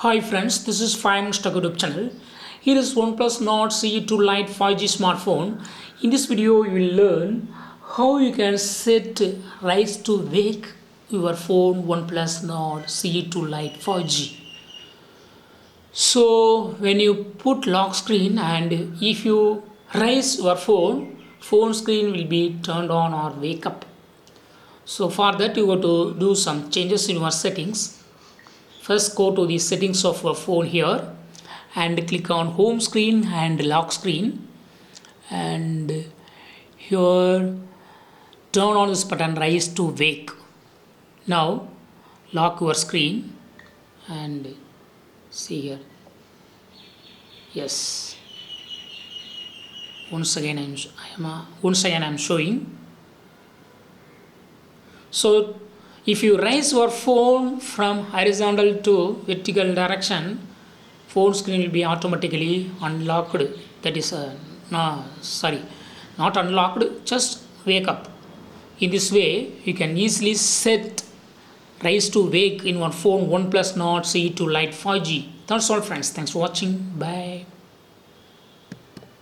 Hi friends, this is 5 Minutes Tech YouTube channel. Here is Oneplus Nord CE2 Lite 5G smartphone. In this video, you will learn how you can set rise to wake your phone Oneplus Nord CE2 Lite 5G. So when you put lock screen and if you raise your phone screen will be turned on or wake up. So for that you have to do some changes in your settings. First go to the settings of your phone here and click on home screen and lock screen, and here turn on this button rise to wake. Now lock your screen and see here. Yes, once again I'm showing. So if you raise your phone from horizontal to vertical direction, phone screen will be automatically unlocked. That is not unlocked, just wake up. In this way, you can easily set rise to wake in one phone OnePlus Nord CE2 Lite 5G. That's all friends. Thanks for watching. Bye.